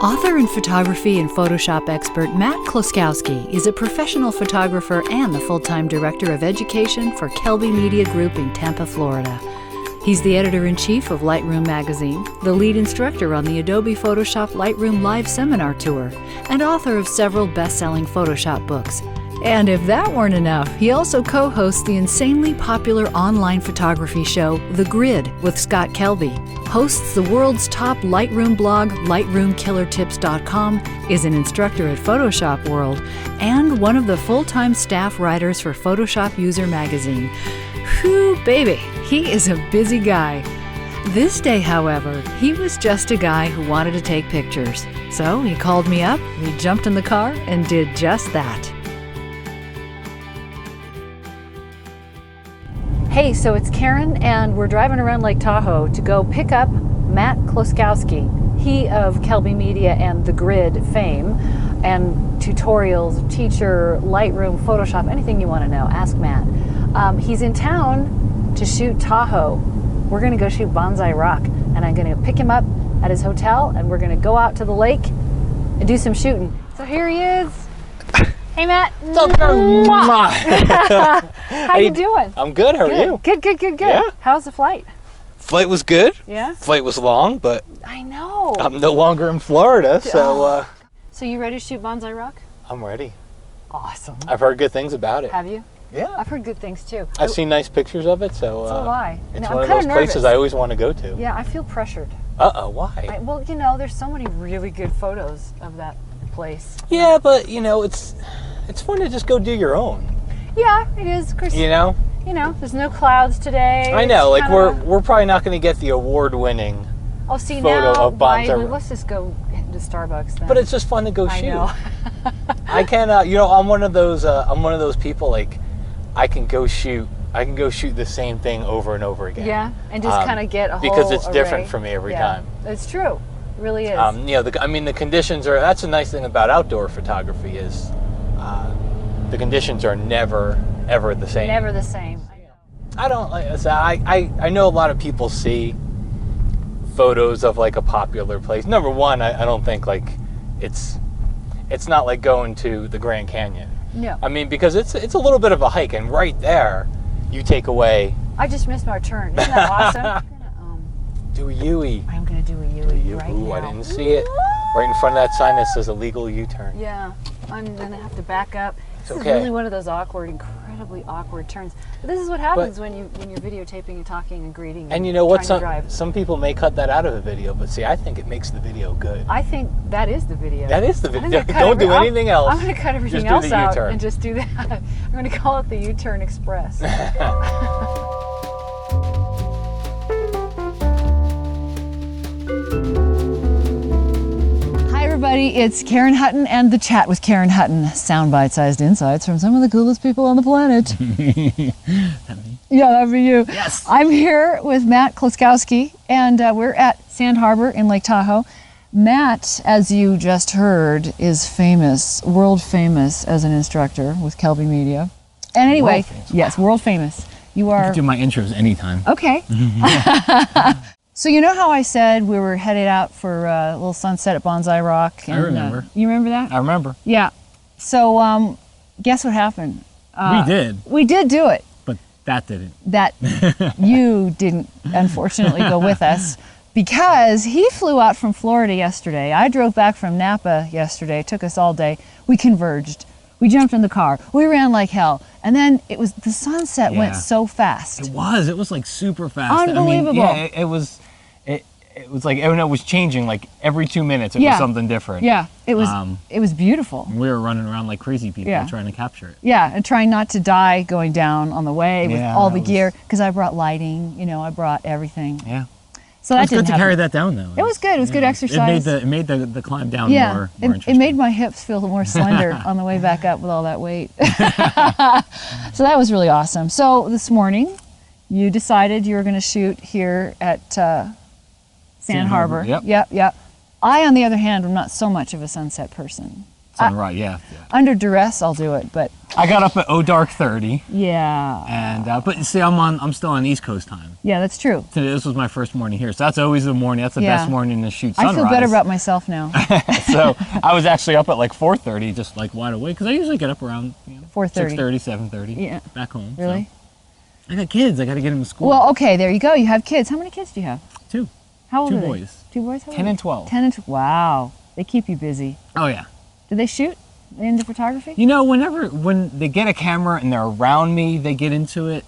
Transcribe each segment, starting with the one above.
Author and photography and Photoshop expert Matt Kloskowski is a professional photographer and the full-time director of education for Kelby Media Group in Tampa, Florida. He's the editor-in-chief of Lightroom magazine, the lead instructor on the Adobe Photoshop Lightroom Live Seminar Tour, and author of several best-selling Photoshop books. And if that weren't enough, he also co-hosts the insanely popular online photography show, The Grid, with Scott Kelby, hosts the world's top Lightroom blog, LightroomKillerTips.com, is an instructor at Photoshop World, and one of the full-time staff writers for Photoshop User magazine. Whew, baby, he is a busy guy. This day, however, he was just a guy who wanted to take pictures. So he called me up, we jumped in the car, and did just that. Hey, so it's Karen, and we're driving around Lake Tahoe to go pick up Matt Kloskowski, he of Kelby Media and The Grid fame, and tutorials, teacher, Lightroom, Photoshop, anything you want to know, ask Matt. He's in town to shoot Tahoe. We're going to go shoot Bonsai Rock, and I'm going to pick him up at his hotel, and we're going to go out to the lake and do some shooting. So here he is. Hey, Matt. How you doing? I'm good. How are you? Good. Yeah. How's the flight? Flight was good. Yeah? Flight was long, but I know. I'm no longer in Florida, so... So you ready to shoot Bonsai Rock? I'm ready. Awesome. I've heard good things about it. Have you? Yeah. I've heard good things, too. I've seen nice pictures of it, so... So have I. It's one of those places I always want to go to. Yeah, I feel pressured. Uh-oh, why? Well, you know, there's so many really good photos of that place. Yeah, but, you know, it's fun to just go do your own. Yeah, it is, Chris. You know? You know, there's no clouds today. I know, like we're probably not going to get the award-winning photo of Bonsai. Let's just go to Starbucks then. But it's just fun to go shoot. I know. I can, you know, I'm one of those people, like, I can go shoot the same thing over and over again. Yeah, and just kind of get a whole because it's array. different for me every time. It's true. It really is. You know, the conditions are, that's a nice thing about outdoor photography is the conditions are never, ever the same. Never the same. I don't, like I said, I know a lot of people see photos of like a popular place. Number one, I don't think like it's not like going to the Grand Canyon. No. I mean, because it's a little bit of a hike, and right there, you take away. I just missed my turn. Isn't that awesome? Do a U-E. I'm gonna do a U-E right now. I didn't see it. Right in front of that sign that says illegal U-turn. Yeah, I'm gonna have to back up. This is okay. really one of those incredibly awkward turns. But this is what happens when you're videotaping and talking and greeting. And you know what? Some people may cut that out of the video, but see, I think it makes the video good. I think that is the video. That is the video. Don't do anything else. I'm going to cut everything else out and just do that. I'm going to call it the U-Turn Express. Everybody, it's Karen Hutton and the Chat with Karen Hutton. Sound bite-sized insights from some of the coolest people on the planet. That me? Yeah, that'd be you. Yes. I'm here with Matt Kloskowski, and we're at Sand Harbor in Lake Tahoe. Matt, as you just heard, is famous, world famous as an instructor with Kelby Media. And anyway, yes, world famous. You are. You can do my intros anytime. Okay. So you know how I said we were headed out for a little sunset at Bonsai Rock? And, I remember. You remember that? I remember. Yeah. So guess what happened? We did. We did do it. But that didn't. That you didn't, unfortunately, go with us because he flew out from Florida yesterday. I drove back from Napa yesterday. It took us all day. We converged. We jumped in the car. We ran like hell. And then the sunset went so fast. It was like super fast. Unbelievable. I mean, yeah, it was like, it was changing like every 2 minutes. It was something different. Yeah, it was beautiful. We were running around like crazy people trying to capture it. Yeah, and trying not to die going down on the way with all the gear. Because I brought lighting, you know, I brought everything. Yeah. So that it was good to carry that down, though. It was good. It was good exercise. It made the climb down more interesting. It made my hips feel more slender on the way back up with all that weight. So that was really awesome. So this morning, you decided you were going to shoot here at Sand Harbor. Yep. Yep. I, on the other hand, am not so much of a sunset person. Sunrise, yeah. Under duress, I'll do it, but I got up at dark 30. yeah. And but see, I'm still on East Coast time. Yeah, that's true. Today, this was my first morning here, so that's always the morning. That's the best morning to shoot sunrise. I feel better about myself now. So I was actually up at like 4:30, just like wide awake, because I usually get up around 4:30, 6:30, 7:30. Yeah. Back home. Really? So. I got kids. I got to get them to school. Well, okay, there you go. You have kids. How many kids do you have? 2. How old 2 are they? boys. 2 boys. How 10 and 12. 10 and 12. Wow, they keep you busy. Oh yeah. Do they shoot into photography? You know, when they get a camera and they're around me, they get into it.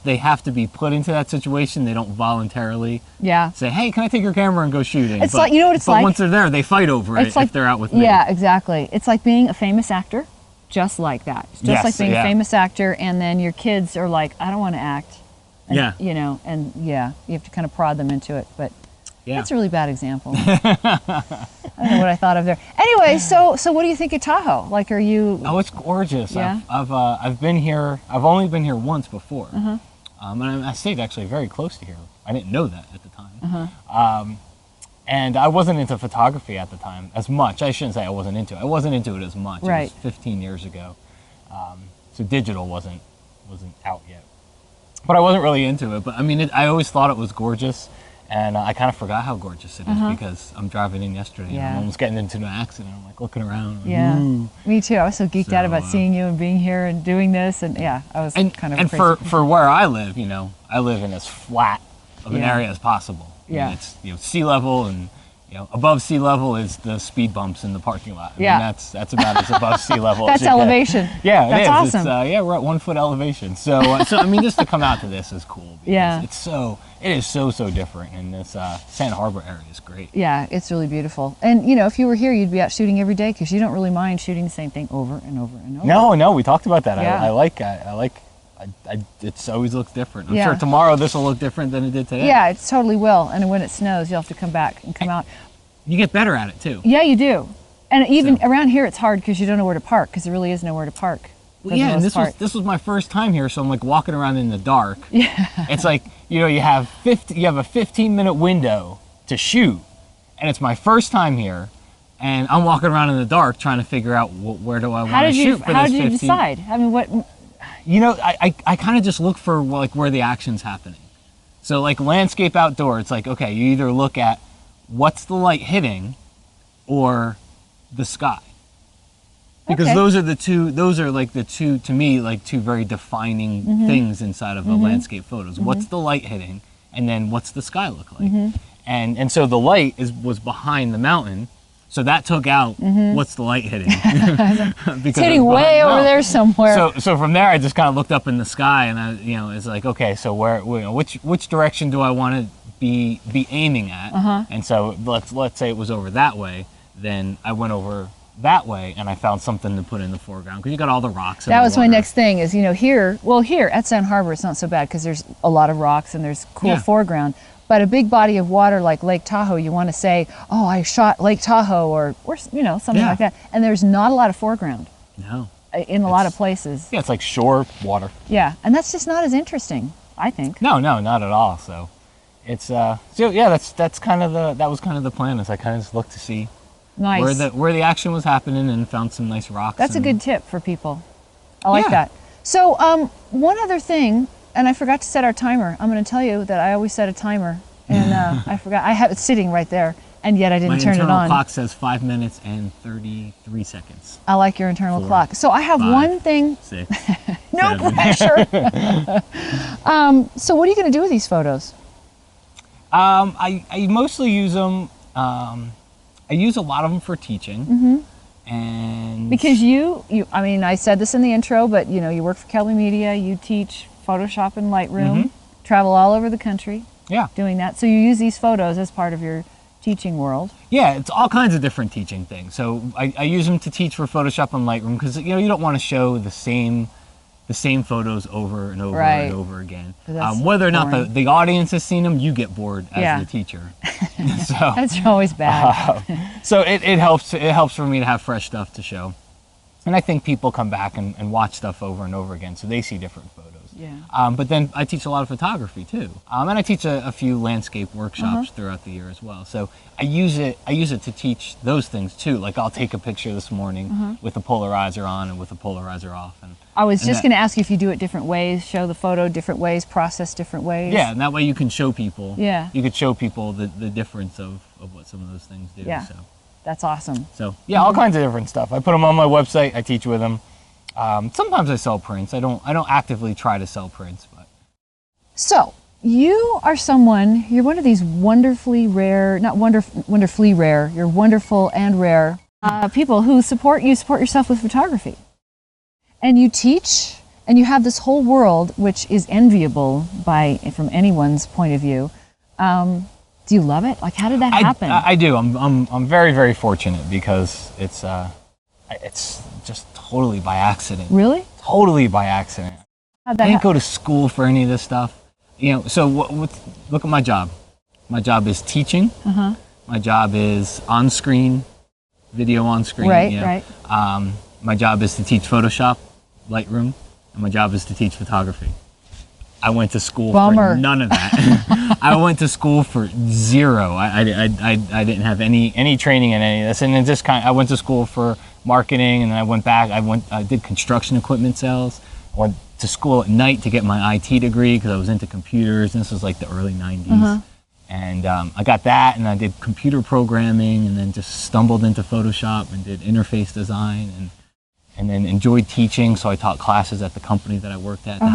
They have to be put into that situation. They don't voluntarily say, "Hey, can I take your camera and go shooting?" It's like, you know what it's like? But once they're there, they fight over it if they're out with me. Yeah, exactly. It's like being a famous actor, just like that. It's just like being a famous actor, and then your kids are like, "I don't want to act." And, you know, and you have to kind of prod them into it, but that's a really bad example. I don't know what I thought of there. Anyway, so what do you think of Tahoe? Like, are you? Oh, it's gorgeous. Yeah? I've been here. I've only been here once before, and I stayed actually very close to here. I didn't know that at the time, and I wasn't into photography at the time as much. I shouldn't say I wasn't into it. I wasn't into it as much. Right. It was 15 years ago, so digital wasn't out yet. But I wasn't really into it. But I mean, I always thought it was gorgeous. And I kind of forgot how gorgeous it is because I'm driving in yesterday and I'm almost getting into an accident. I'm like looking around. Yeah, ooh. Me too. I was so geeked out about seeing you and being here and doing this, and I was kind of. And crazy. for where I live, you know, I live in as flat of an area as possible. Yeah, I mean, it's sea level, and above sea level is the speed bumps in the parking lot. I mean, that's about as above sea level. That's as you elevation. Get. Yeah, that's awesome. It's, we're at 1 foot elevation. So I mean, just to come out to this is cool. It is so different, and this Santa Harbor area is great. Yeah, it's really beautiful. And if you were here, you'd be out shooting every day because you don't really mind shooting the same thing over and over and over. No, we talked about that. Yeah. I like it always looks different. I'm sure tomorrow this will look different than it did today. Yeah, it totally will. And when it snows, you'll have to come back and come out. You get better at it too. Yeah, you do. And even around here, it's hard because you don't know where to park because there really is nowhere to park. Well, yeah, and this was my first time here, so I'm like walking around in the dark. Yeah. It's like you have a 15-minute window to shoot, and it's my first time here, and I'm walking around in the dark trying to figure out where do I want to shoot for this 15. How did you decide? I mean, what? I kind of just look for like where the action's happening. So like landscape outdoor, it's like okay, you either look at what's the light hitting, or the sky. Because those are like the two, to me, like two very defining things inside of a landscape photos. What's the light hitting, and then what's the sky look like? And so the light was behind the mountain, so that took out what's the light hitting. It's hitting way over there somewhere. So from there, I just kind of looked up in the sky, and it's like, okay, so which direction do I want to be aiming at? And so let's say it was over that way, then I went over that way and I found something to put in the foreground because you got all the rocks. That was my next thing is, here at Santa Harbor it's not so bad because there's a lot of rocks and there's cool foreground, but a big body of water like Lake Tahoe, you want to say, oh, I shot Lake Tahoe or something like that, and there's not a lot of foreground. No. In a lot of places. Yeah, it's like shore water. Yeah, and that's just not as interesting, I think. No, not at all. So it's that was kind of the plan is I kind of just looked to see where the action was happening and found some nice rocks. That's a good tip for people. I like that. So one other thing, and I forgot to set our timer. I'm going to tell you that I always set a timer, and I forgot. I have it sitting right there, and yet I didn't turn it on. My internal clock says 5 minutes and 33 seconds. I like your internal clock. So I have one thing. 6. No 7. Pressure. So what are you going to do with these photos? I mostly use them. I use a lot of them for teaching, and because I mean, I said this in the intro, but you work for Kelby Media, you teach Photoshop and Lightroom, travel all over the country, doing that. So you use these photos as part of your teaching world. Yeah, it's all kinds of different teaching things. So I use them to teach for Photoshop and Lightroom because you don't want to show the same photos over and over and over again. Whether or not the audience has seen them, you get bored as the teacher. So that's always bad. So it helps for me to have fresh stuff to show. And I think people come back and watch stuff over and over again, so they see different photos. Yeah. But then I teach a lot of photography too, and I teach a few landscape workshops throughout the year as well. So I use it to teach those things too. Like I'll take a picture this morning with a polarizer on and with a polarizer off. And I was just going to ask you if you do it different ways, show the photo different ways, process different ways. Yeah, and that way you can show people. Yeah. You could show people the difference of what some of those things do. Yeah. So. That's awesome. So yeah, all kinds of different stuff. I put them on my website. I teach with them. Sometimes I sell prints. I don't actively try to sell prints, but. So you are someone. You're one of these wonderfully rare, not wonderfully rare. You're wonderful and rare people who support yourself with photography, and you teach, and you have this whole world which is enviable from anyone's point of view. Do you love it? Like, how did that happen? I do. I'm very, very fortunate because it's just totally by accident. Really? Totally by accident. How'd that I didn't go to school for any of this stuff. You know, so look at my job. My job is teaching. My job is on-screen, video on-screen. Right, you know. right. My job is to teach Photoshop, Lightroom, and my job is to teach photography. I went to school for none of that. I went to school for zero. I didn't have any training in any of this, and then I went to school for marketing, and then I went back. I did construction equipment sales. I went to school at night to get my IT degree because I was into computers. And this was like the early '90s, and I got that, and I did computer programming, and then just stumbled into Photoshop and did interface design, and then enjoyed teaching, so I taught classes at the company that I worked at to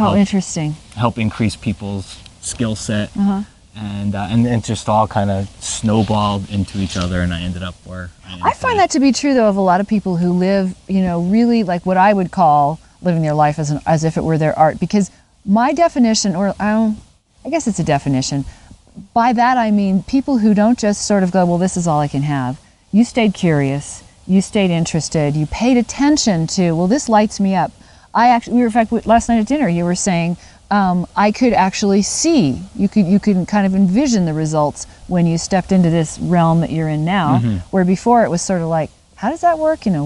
help increase people's skill set, and it just all kind of snowballed into each other, and I ended up where I find that to be true, though, of a lot of people who live, really like what I would call living their life as if it were their art. Because my definition, or I guess it's a definition, by that I mean people who don't just sort of go, well, this is all I can have. You stayed curious. You stayed interested. You paid attention to, well, this lights me up. In fact, last night at dinner, you were saying, I could actually see, you could kind of envision the results when you stepped into this realm that you're in now, where before it was sort of like, how does that work? And you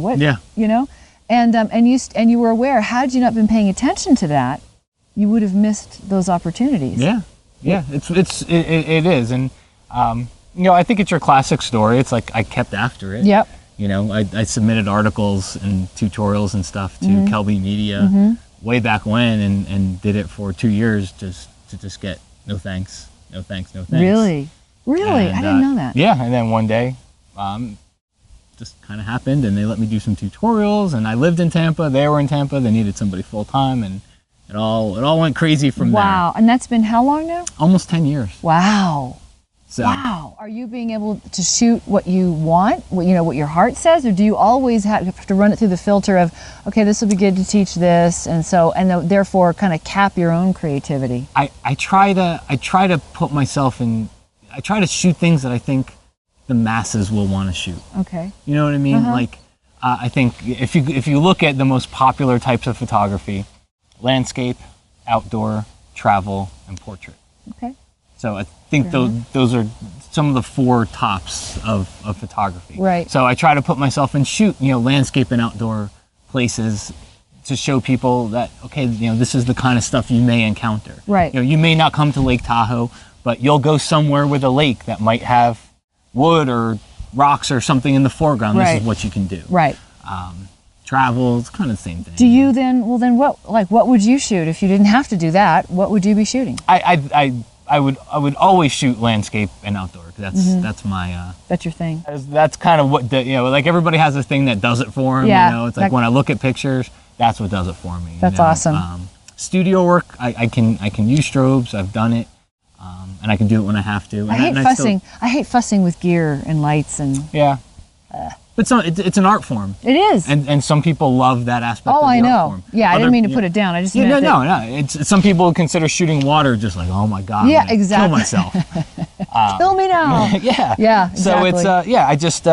were aware, had you not been paying attention to that, you would have missed those opportunities. Yeah, it is. And, I think it's your classic story. It's like I kept after it. Yep. I submitted articles and tutorials and stuff to Kelby Media way back when, and did it for 2 years just to get no thanks. Really? And, I didn't know that. Yeah, and then one day, just kind of happened, and they let me do some tutorials, and I lived in Tampa. They were in Tampa. They needed somebody full time, and it all went crazy from there. Wow, and that's been how long now? Almost 10 years. Wow. So. Wow. Are you being able to shoot what you want, what your heart says, or do you always have to run it through the filter of, okay, this will be good to teach this, and therefore kind of cap your own creativity? I try to put myself in. I try to shoot things that I think the masses will want to shoot. Okay. You know what I mean? Like, I think if you look at the most popular types of photography, landscape, outdoor, travel, and portrait. Okay. So I think those are some of the 4 tops of photography. Right. So I try to put myself in landscape and outdoor places to show people that, okay, this is the kind of stuff you may encounter. Right. You may not come to Lake Tahoe, but you'll go somewhere with a lake that might have wood or rocks or something in the foreground. Right. This is what you can do. Right. Travel, it's kind of the same thing. Do you then what would you shoot if you didn't have to do that? What would you be shooting? I would always shoot landscape and outdoor. That's my. That's your thing. That's kind of what like everybody has a thing that does it for them. Yeah, it's like when I look at pictures, that's what does it for me. That's awesome. Studio work, I can use strobes. I've done it, and I can do it when I have to. I hate fussing. I hate fussing with gear and lights and. Yeah. But it's an art form. It is. And some people love that aspect of the I know. art form. Yeah, I didn't mean to put it down. I just meant that. No. It's some people consider shooting water just like, oh my God. Yeah, exactly. Kill myself. Kill me now. Yeah. Yeah. Exactly. So it's I just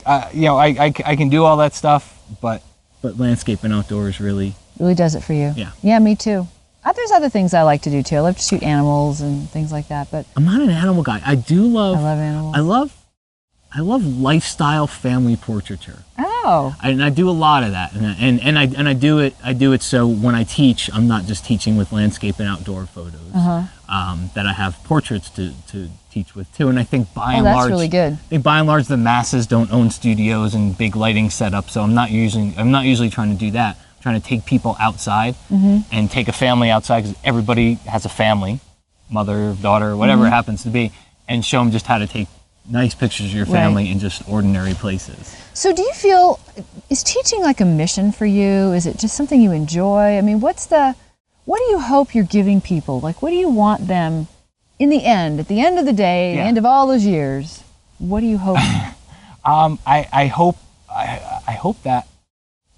I can do all that stuff, but landscape and outdoors really does it for you. Yeah. Yeah, me too. There's other things I like to do too. I love to shoot animals and things like that. But I'm not an animal guy. I love animals. I love lifestyle family portraiture. Oh. Oh. And I do a lot of that, and I do it so when I teach, I'm not just teaching with landscape and outdoor photos. That I have portraits to teach with too. And I think by and large, really good. I think by and large the masses don't own studios and big lighting setups, so I'm not usually trying to do that. I'm trying to take people outside and take a family outside, because everybody has a family, mother, daughter, whatever it happens to be, and show them just how to take nice pictures of your family in just ordinary places. So do you feel, is teaching like a mission for you? Is it just something you enjoy? I mean, what do you hope you're giving people? Like, what do you want them in the end, at the end of the day, the end of all those years? What do you hope? I hope that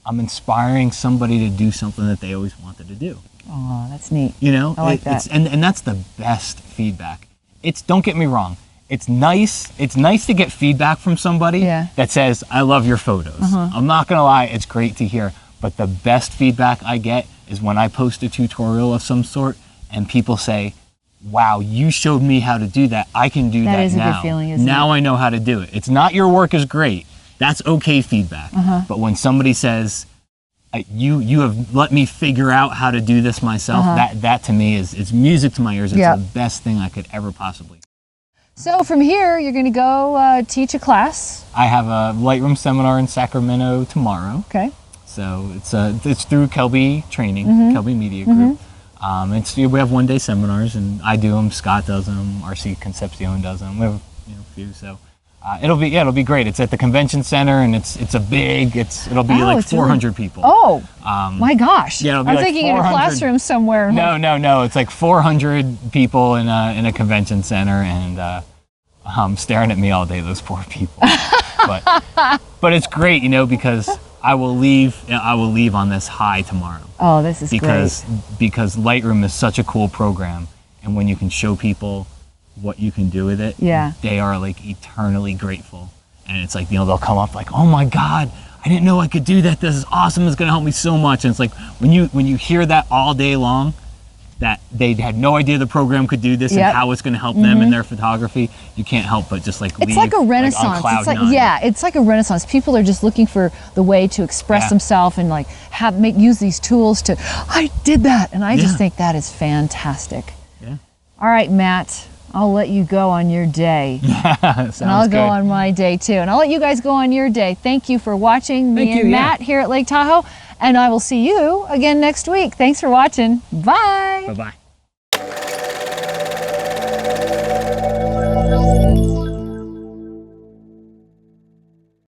I'm inspiring somebody to do something that they always wanted to do. Oh, that's neat. You know, I like that. And that's the best feedback. Don't get me wrong. It's nice to get feedback from somebody that says, I love your photos. I'm not gonna lie, it's great to hear. But the best feedback I get is when I post a tutorial of some sort and people say, wow, you showed me how to do that. I can do that now. That is a good feeling, isn't it? Now I know how to do it. It's not your work is great. That's okay feedback. But when somebody says, you have let me figure out how to do this myself, that to me it's music to my ears. It's the best thing I could ever possibly. So from here, you're going to go teach a class. I have a Lightroom seminar in Sacramento tomorrow. Okay. So it's through Kelby Training, Kelby Media Group. We have one-day seminars, and I do them. Scott does them. RC Concepcion does them. We have a few. So it'll be great. It's at the convention center, and it'll be like 400 people. Oh, my gosh! Yeah, it'll be I'm like thinking in a classroom somewhere. No. It's like 400 people in a convention center, and staring at me all day. Those poor people. but it's great, because I will leave on this high tomorrow. Oh, this is great. Because Lightroom is such a cool program, and when you can show people what you can do with it, they are like eternally grateful. And it's like, they'll come up like, oh my God, I didn't know I could do that. This is awesome. It's gonna help me so much. And it's like, when you hear that all day long, that they had no idea the program could do this and how it's going to help them in their photography, you can't help but just leave. It's like a renaissance. Like on cloud nine. It's like a renaissance. People are just looking for the way to express themselves and use these tools to, I did that. And I just think that is fantastic. Yeah. All right, Matt, I'll let you go on your day. And I'll go on my day too. And I'll let you guys go on your day. Thank you for watching me and Matt here at Lake Tahoe. And I will see you again next week. Thanks for watching. Bye. Bye-bye.